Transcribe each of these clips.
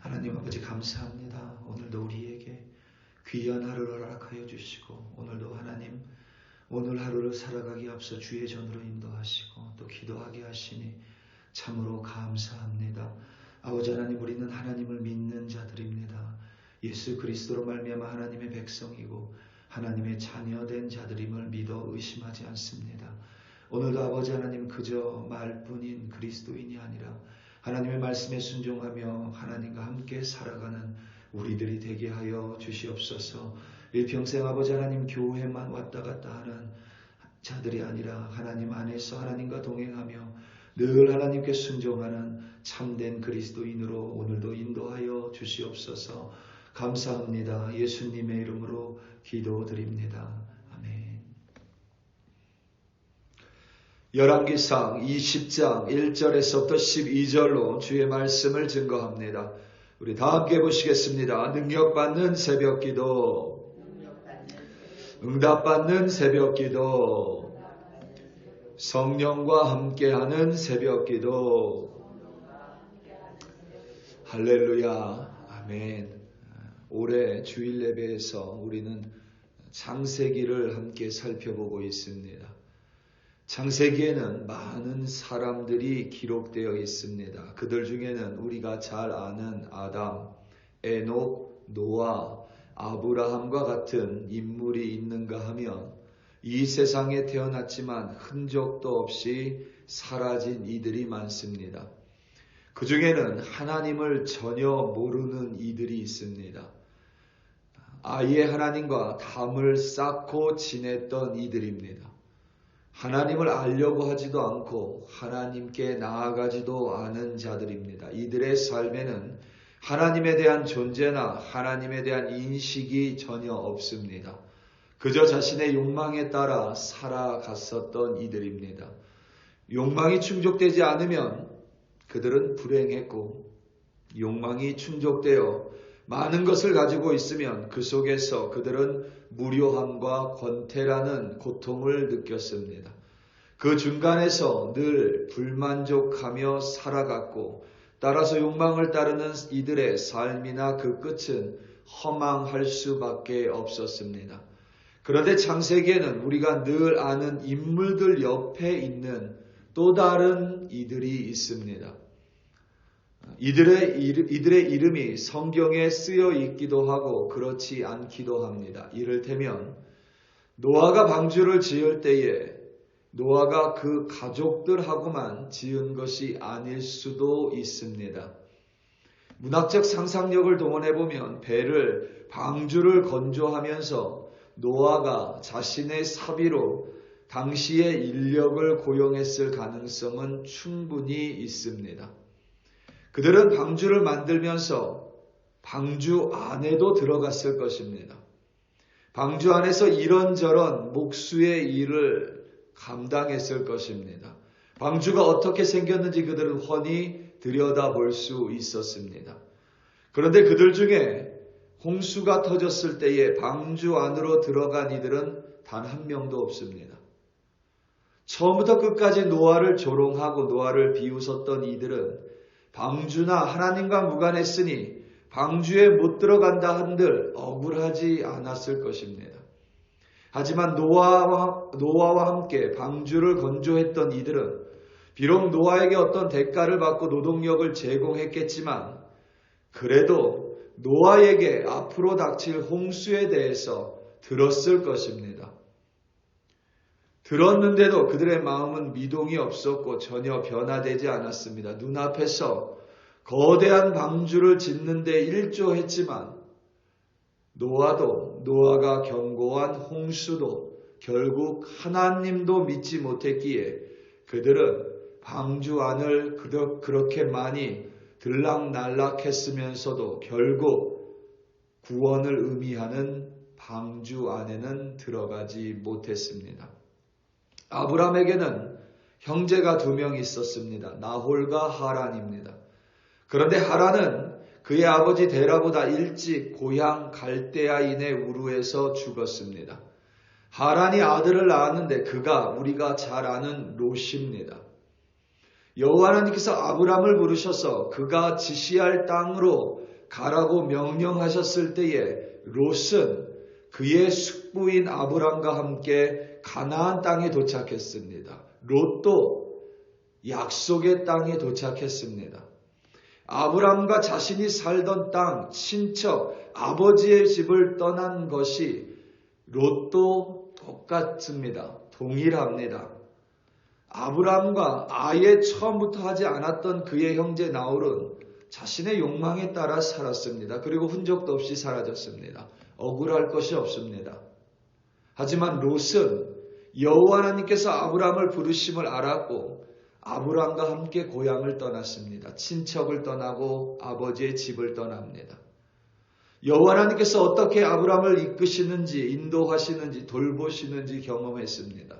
하나님 아버지 감사합니다. 오늘도 우리에게 귀한 하루를 허락하여 주시고 오늘도 하나님 오늘 하루를 살아가기 앞서 주의 전으로 인도하시고 또 기도하게 하시니 참으로 감사합니다. 아버지 하나님, 우리는 하나님을 믿는 자들입니다. 예수 그리스도로 말미암아 하나님의 백성이고 하나님의 자녀된 자들임을 믿어 의심하지 않습니다. 오늘도 아버지 하나님 그저 말뿐인 그리스도인이 아니라 하나님의 말씀에 순종하며 하나님과 함께 살아가는 우리들이 되게 하여 주시옵소서. 일평생 아버지 하나님 교회만 왔다 갔다 하는 자들이 아니라 하나님 안에서 하나님과 동행하며 늘 하나님께 순종하는 참된 그리스도인으로 오늘도 인도하여 주시옵소서. 감사합니다. 예수님의 이름으로 기도드립니다. 아멘. 열왕기상 20장 1절에서부터 12절로 주의 말씀을 증거합니다. 우리 다 함께 보시겠습니다. 능력받는 새벽기도, 응답받는 새벽기도, 성령과 함께하는 새벽기도. 할렐루야. 아멘. 올해 주일 예배에서 우리는 창세기를 함께 살펴보고 있습니다. 창세기에는 많은 사람들이 기록되어 있습니다. 그들 중에는 우리가 잘 아는 아담, 에녹, 노아, 아브라함과 같은 인물이 있는가 하면 이 세상에 태어났지만 흔적도 없이 사라진 이들이 많습니다. 그 중에는 하나님을 전혀 모르는 이들이 있습니다. 아예 하나님과 담을 쌓고 지냈던 이들입니다. 하나님을 알려고 하지도 않고 하나님께 나아가지도 않은 자들입니다. 이들의 삶에는 하나님에 대한 존재나 하나님에 대한 인식이 전혀 없습니다. 그저 자신의 욕망에 따라 살아갔었던 이들입니다. 욕망이 충족되지 않으면 그들은 불행했고, 욕망이 충족되어 많은 것을 가지고 있으면 그 속에서 그들은 무료함과 권태라는 고통을 느꼈습니다. 그 중간에서 늘 불만족하며 살아갔고, 따라서 욕망을 따르는 이들의 삶이나 그 끝은 허망할 수밖에 없었습니다. 그런데 창세기에는 우리가 늘 아는 인물들 옆에 있는 또 다른 이들이 있습니다. 이들의 이름이 성경에 쓰여 있기도 하고 그렇지 않기도 합니다. 이를테면 노아가 방주를 지을 때에 노아가 그 가족들하고만 지은 것이 아닐 수도 있습니다. 문학적 상상력을 동원해보면 배를 방주를 건조하면서 노아가 자신의 사비로 당시의 인력을 고용했을 가능성은 충분히 있습니다. 그들은 방주를 만들면서 방주 안에도 들어갔을 것입니다. 방주 안에서 이런저런 목수의 일을 감당했을 것입니다. 방주가 어떻게 생겼는지 그들은 훤히 들여다볼 수 있었습니다. 그런데 그들 중에 홍수가 터졌을 때에 방주 안으로 들어간 이들은 단 한 명도 없습니다. 처음부터 끝까지 노아를 조롱하고 노아를 비웃었던 이들은 방주나 하나님과 무관했으니 방주에 못 들어간다 한들 억울하지 않았을 것입니다. 하지만 노아와 함께 방주를 건조했던 이들은 비록 노아에게 어떤 대가를 받고 노동력을 제공했겠지만 그래도 노아에게 앞으로 닥칠 홍수에 대해서 들었을 것입니다. 들었는데도 그들의 마음은 미동이 없었고 전혀 변화되지 않았습니다. 눈앞에서 거대한 방주를 짓는 데 일조했지만 노아가 경고한 홍수도 결국 하나님도 믿지 못했기에 그들은 방주 안을 그렇게 많이 들락날락했으면서도 결국 구원을 의미하는 방주 안에는 들어가지 못했습니다. 아브라함에게는 형제가 2명 있었습니다. 나홀과 하란입니다. 그런데 하란은 그의 아버지 데라보다 일찍 고향 갈대아인의 우르에서 죽었습니다. 하란이 아들을 낳았는데 그가 우리가 잘 아는 롯입니다. 여호와 하나님께서 아브라함을 부르셔서 그가 지시할 땅으로 가라고 명령하셨을 때에 롯은 그의 숙부인 아브람과 함께 가나안 땅에 도착했습니다. 롯도 약속의 땅에 도착했습니다. 아브람과 자신이 살던 땅, 친척, 아버지의 집을 떠난 것이 롯도 똑같습니다. 동일합니다. 아브람과 아예 처음부터 하지 않았던 그의 형제 나홀은 자신의 욕망에 따라 살았습니다. 그리고 흔적도 없이 사라졌습니다. 억울할 것이 없습니다. 하지만 롯은 여호와 하나님께서 아브람을 부르심을 알았고 아브람과 함께 고향을 떠났습니다. 친척을 떠나고 아버지의 집을 떠납니다. 여호와 하나님께서 어떻게 아브람을 이끄시는지 인도하시는지 돌보시는지 경험했습니다.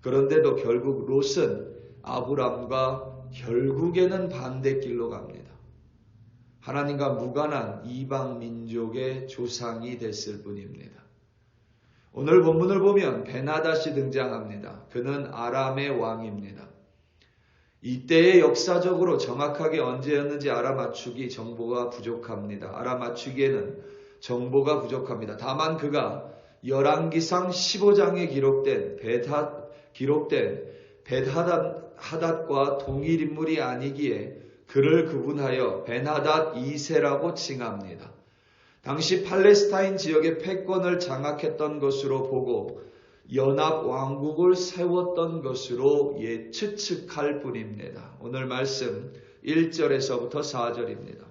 그런데도 결국 롯은 아브람과 결국에는 반대길로 갑니다. 하나님과 무관한 이방 민족의 조상이 됐을 뿐입니다. 오늘 본문을 보면 베나닷이 등장합니다. 그는 아람의 왕입니다. 이때의 역사적으로 정확하게 언제였는지 알아맞추기 정보가 부족합니다. 알아맞추기에는 정보가 부족합니다. 다만 그가 열왕기상 15장에 기록된 벳하닷과 동일 인물이 아니기에 그를 구분하여 베나닷 2세라고 칭합니다. 당시 팔레스타인 지역의 패권을 장악했던 것으로 보고 연합 왕국을 세웠던 것으로 추측할 뿐입니다. 오늘 말씀 1절에서부터 4절입니다.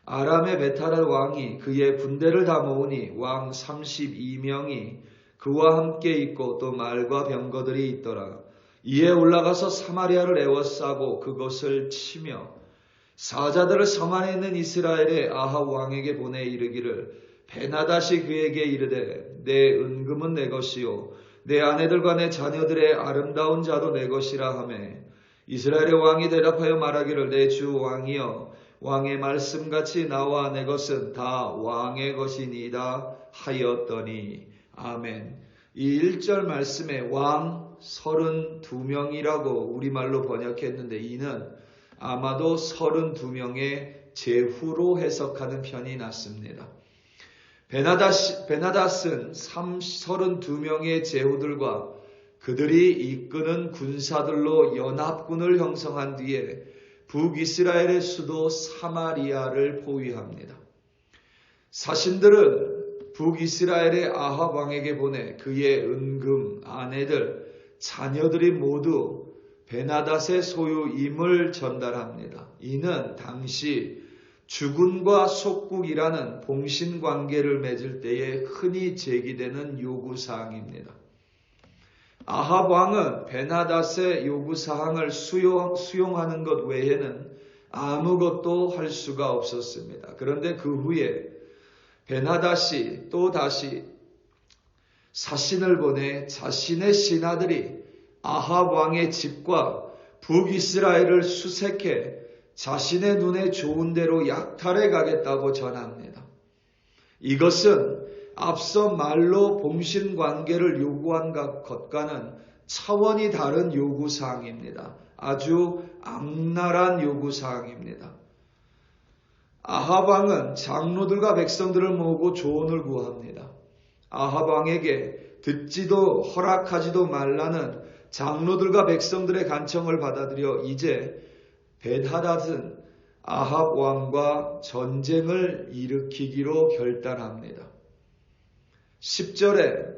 아람의 벳하닷 왕이 그의 군대를 다 모으니 왕 32명이 그와 함께 있고 또 말과 병거들이 있더라. 이에 올라가서 사마리아를 에워싸고 그것을 치며 사자들을 성 안에 있는 이스라엘의 아합 왕에게 보내 이르기를 베나닷이 그에게 이르되 내 은금은 내 것이요 내 아내들과 내 자녀들의 아름다운 자도 내 것이라 하매 이스라엘의 왕이 대답하여 말하기를 내 주 왕이여 왕의 말씀같이 나와 내 것은 다 왕의 것이니이다 하였더니 아멘. 이 1절 말씀에 왕 32명이라고 우리말로 번역했는데 이는 아마도 32명의 제후로 해석하는 편이 낫습니다. 베나닷은 32명의 제후들과 그들이 이끄는 군사들로 연합군을 형성한 뒤에 북이스라엘의 수도 사마리아를 포위합니다. 사신들은 북이스라엘의 아합 왕에게 보내 그의 은금, 아내들, 자녀들이 모두 베나닷의 소유임을 전달합니다. 이는 당시 주군과 속국이라는 봉신관계를 맺을 때에 흔히 제기되는 요구사항입니다. 아합 왕은 베나닷의 요구사항을 수용하는 것 외에는 아무것도 할 수가 없었습니다. 그런데 그 후에 베나닷이 또 다시 사신을 보내 자신의 신하들이 아합 왕의 집과 북이스라엘을 수색해 자신의 눈에 좋은 대로 약탈해 가겠다고 전합니다. 이것은 앞서 말로 봉신관계를 요구한 것과는 차원이 다른 요구사항입니다. 아주 악랄한 요구사항입니다. 아합 왕은 장로들과 백성들을 모으고 조언을 구합니다. 아합 왕에게 듣지도 허락하지도 말라는 장로들과 백성들의 간청을 받아들여 이제 벳하닷은 아합 왕과 전쟁을 일으키기로 결단합니다. 10절에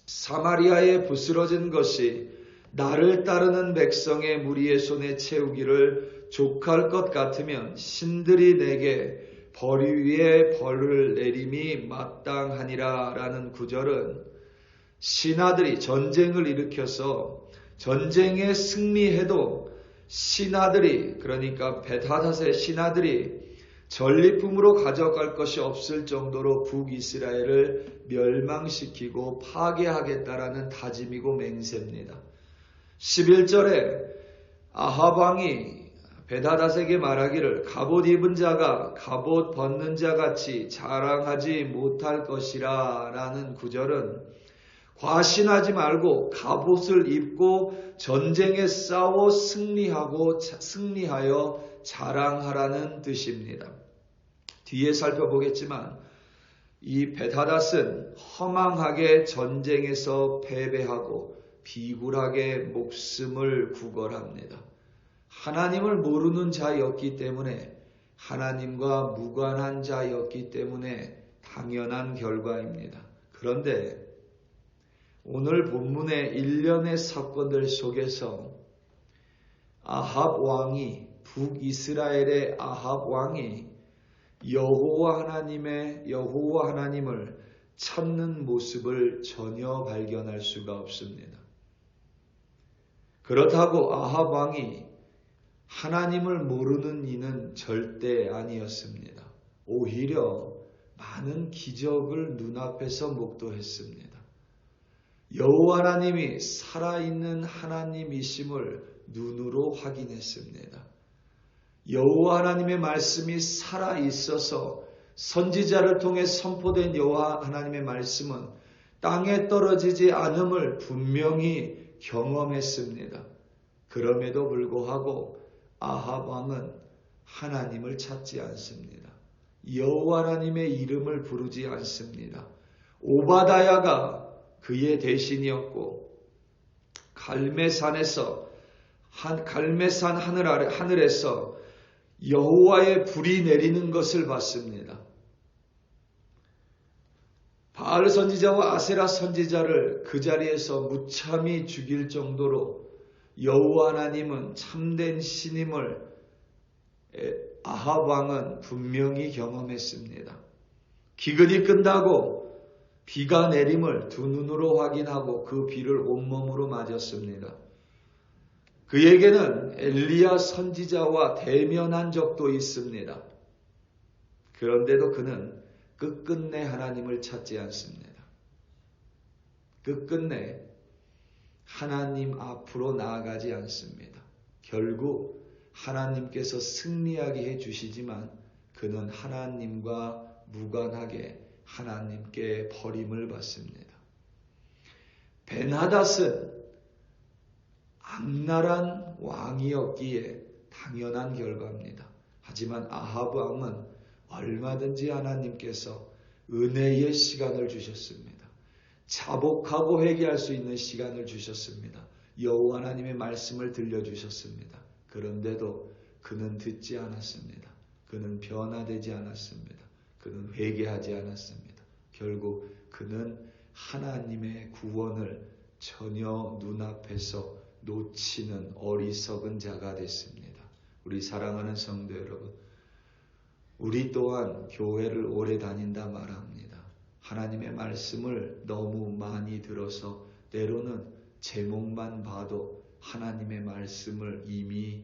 사마리아에 부스러진 것이 나를 따르는 백성의 무리의 손에 채우기를 족할 것 같으면 신들이 내게 벌 위에 벌을 내림이 마땅하니라 라는 구절은 신하들이 전쟁을 일으켜서 전쟁에 승리해도 신하들이 그러니까 벳하닷의 신하들이 전리품으로 가져갈 것이 없을 정도로 북이스라엘을 멸망시키고 파괴하겠다라는 다짐이고 맹세입니다. 11절에 아합 왕이 벳하닷에게 말하기를 갑옷 입은 자가 갑옷 벗는 자 같이 자랑하지 못할 것이라 라는 구절은 과신하지 말고 갑옷을 입고 전쟁에 싸워 승리하여 자랑하라는 뜻입니다. 뒤에 살펴보겠지만 이 벳하닷은 허망하게 전쟁에서 패배하고 비굴하게 목숨을 구걸합니다. 하나님을 모르는 자였기 때문에, 하나님과 무관한 자였기 때문에 당연한 결과입니다. 그런데 오늘 본문의 일련의 사건들 속에서 아합 왕이, 북이스라엘의 아합 왕이 여호와 하나님을 찾는 모습을 전혀 발견할 수가 없습니다. 그렇다고 아합 왕이 하나님을 모르는 이는 절대 아니었습니다. 오히려 많은 기적을 눈앞에서 목도했습니다. 여호와 하나님이 살아있는 하나님이심을 눈으로 확인했습니다. 여호와 하나님의 말씀이 살아있어서 선지자를 통해 선포된 여호와 하나님의 말씀은 땅에 떨어지지 않음을 분명히 경험했습니다. 그럼에도 불구하고 아합 왕은 하나님을 찾지 않습니다. 여호와 하나님의 이름을 부르지 않습니다. 오바다야가 그의 대신이었고 갈멜산 하늘에서 여호와의 불이 내리는 것을 봤습니다. 바알 선지자와 아세라 선지자를 그 자리에서 무참히 죽일 정도로 여호와 하나님은 참된 신임을 아합 왕은 분명히 경험했습니다. 기근이 끝나고 비가 내림을 두 눈으로 확인하고 그 비를 온몸으로 맞았습니다. 그에게는 엘리야 선지자와 대면한 적도 있습니다. 그런데도 그는 끝끝내 하나님을 찾지 않습니다. 끝끝내 하나님 앞으로 나아가지 않습니다. 결국 하나님께서 승리하게 해주시지만 그는 하나님과 무관하게 하나님께 버림을 받습니다. 벤하닷은 악랄한 왕이었기에 당연한 결과입니다. 하지만 아합 왕은 얼마든지 하나님께서 은혜의 시간을 주셨습니다. 자복하고 회개할 수 있는 시간을 주셨습니다. 여호와 하나님의 말씀을 들려주셨습니다. 그런데도 그는 듣지 않았습니다. 그는 변화되지 않았습니다. 그는 회개하지 않았습니다. 결국 그는 하나님의 구원을 전혀 눈앞에서 놓치는 어리석은 자가 됐습니다. 우리 사랑하는 성도 여러분, 우리 또한 교회를 오래 다닌다 말합니다. 하나님의 말씀을 너무 많이 들어서 때로는 제목만 봐도 하나님의 말씀을 이미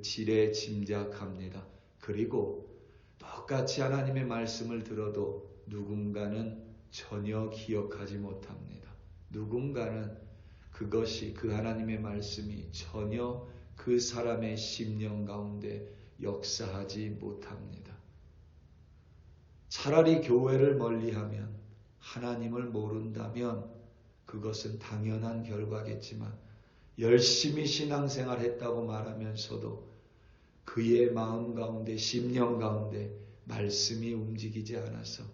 지레 짐작합니다. 그리고 똑같이 하나님의 말씀을 들어도 누군가는 전혀 기억하지 못합니다. 누군가는 그것이 그 하나님의 말씀이 전혀 그 사람의 심령 가운데 역사하지 못합니다. 차라리 교회를 멀리하면, 하나님을 모른다면 그것은 당연한 결과겠지만 열심히 신앙생활 했다고 말하면서도 그의 마음 가운데, 심령 가운데 말씀이 움직이지 않아서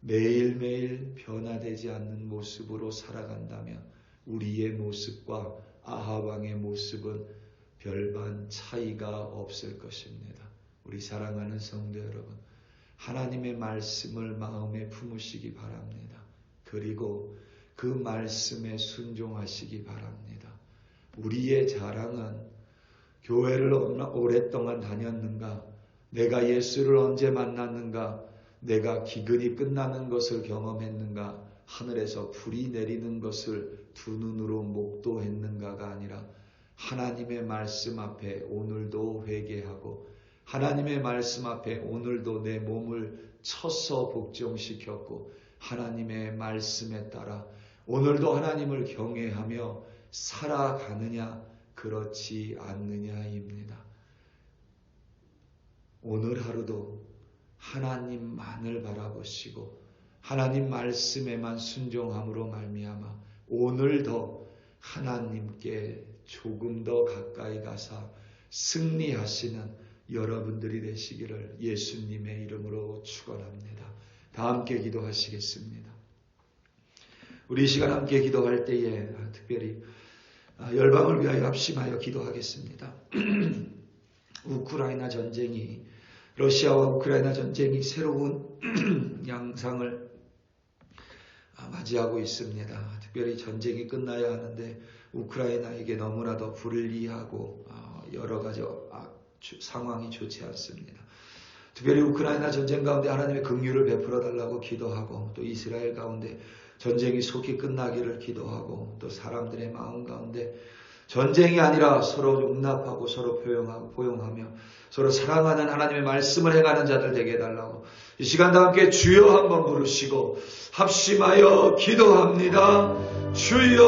매일매일 변화되지 않는 모습으로 살아간다면 우리의 모습과 아합 왕의 모습은 별반 차이가 없을 것입니다. 우리 사랑하는 성도 여러분, 하나님의 말씀을 마음에 품으시기 바랍니다. 그리고 그 말씀에 순종하시기 바랍니다. 우리의 자랑은 교회를 오랫동안 다녔는가, 내가 예수를 언제 만났는가, 내가 기근이 끝나는 것을 경험했는가, 하늘에서 불이 내리는 것을 두 눈으로 목도했는가가 아니라 하나님의 말씀 앞에 오늘도 회개하고 하나님의 말씀 앞에 오늘도 내 몸을 쳐서 복종시켰고 하나님의 말씀에 따라 오늘도 하나님을 경외하며 살아가느냐 그렇지 않느냐입니다. 오늘 하루도 하나님만을 바라보시고 하나님 말씀에만 순종함으로 말미암아 오늘도 하나님께 조금 더 가까이 가서 승리하시는 여러분들이 되시기를 예수님의 이름으로 축원합니다. 다 함께 기도하시겠습니다. 우리 이 시간 함께 기도할 때에 특별히 열방을 위하여 합심하여 기도하겠습니다. 우크라이나 전쟁이, 러시아와 우크라이나 전쟁이 새로운 양상을 맞이하고 있습니다. 특별히 전쟁이 끝나야 하는데 우크라이나에게 너무나도 불리하고 여러 가지 상황이 좋지 않습니다. 특별히 우크라이나 전쟁 가운데 하나님의 긍휼을 베풀어 달라고 기도하고, 또 이스라엘 가운데 전쟁이 속히 끝나기를 기도하고, 또 사람들의 마음 가운데 전쟁이 아니라 서로 용납하고 서로 포용하며 서로 사랑하는 하나님의 말씀을 행하는 자들 되게 해달라고 이 시간도 함께 주여 한번 부르시고 합심하여 기도합니다. 주여,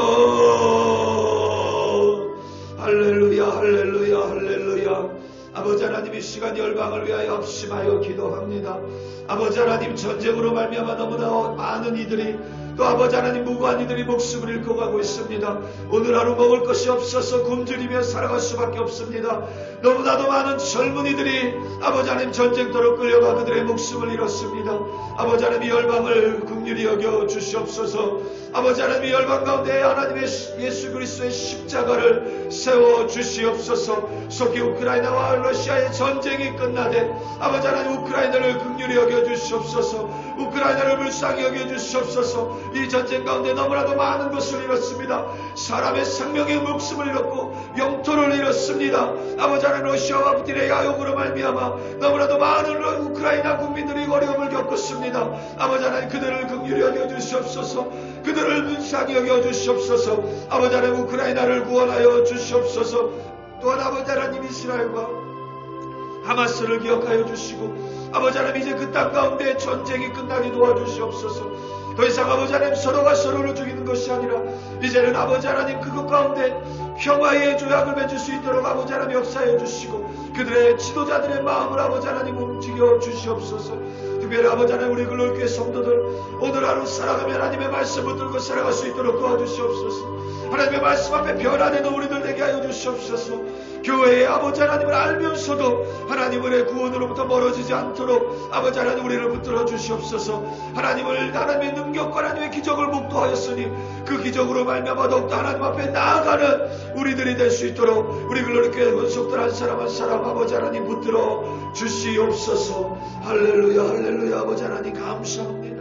할렐루야, 할렐루야, 할렐루야. 아버지 하나님, 이 시간 열방을 위하여 합심하여 기도합니다. 아버지 하나님, 전쟁으로 말미암아 너무나 많은 이들이, 또 아버지 하나님, 무고한 이들이 목숨을 잃고 가고 있습니다. 오늘 하루 먹을 것이 없어서 굶주리며 살아갈 수밖에 없습니다. 너무나도 많은 젊은이들이 아버지 하나님 전쟁터로 끌려가 그들의 목숨을 잃었습니다. 아버지 하나님, 이 열방을 긍휼히 여겨 주시옵소서. 아버지 하나님, 이 열방 가운데 하나님의 예수 그리스도의 십자가를 세워 주시옵소서. 속히 우크라이나와 러시아의 전쟁이 끝나되 아버지 하나님, 우크라이나를 긍휼히 여겨 주시옵소서. 우크라이나를 불쌍히 여겨 주시옵소서. 이 전쟁 가운데 너무나도 많은 것을 잃었습니다. 사람의 생명의 목숨을 잃었고 영토를 잃었습니다. 아버지 하나님, 러시아와 푸틴의 야욕으로 말미암아 너무나도 많은 우크라이나 국민들이 어려움을 겪었습니다. 아버지 하나님, 그들을 긍휼히 여겨 주시옵소서. 그들을 불쌍히 여겨 주시옵소서. 아버지 하나님, 우크라이나를 구원하여 주시옵소서. 또한 아버지 하나님, 이스라엘과 하마스를 기억하여 주시고 아버지 하나님, 이제 그 땅 가운데 전쟁이 끝나게 도와주시옵소서. 더 이상 아버지 하나님, 서로가 서로를 죽이는 것이 아니라 이제는 아버지 하나님, 그것 가운데 평화의 조약을 맺을 수 있도록 아버지 하나님 역사해 주시고 그들의 지도자들의 마음을 아버지 하나님 움직여 주시옵소서. 특별히 아버지 하나님, 우리 글로교회 성도들 오늘 하루 살아가며 하나님의 말씀을 들고 살아갈 수 있도록 도와주시옵소서. 하나님의 말씀 앞에 변화되는 우리들 되게 하여 주시옵소서. 교회의 아버지 하나님을 알면서도 하나님의 구원으로부터 멀어지지 않도록 아버지 하나님, 우리를 붙들어 주시옵소서. 하나님의 능력과 하나님의 기적을 목도하였으니 그 기적으로 말미암아 더욱더 하나님 앞에 나아가는 우리들이 될 수 있도록 우리 글로리교회 권속들 한 사람 한 사람 아버지 하나님 붙들어 주시옵소서. 할렐루야, 할렐루야. 아버지 하나님 감사합니다.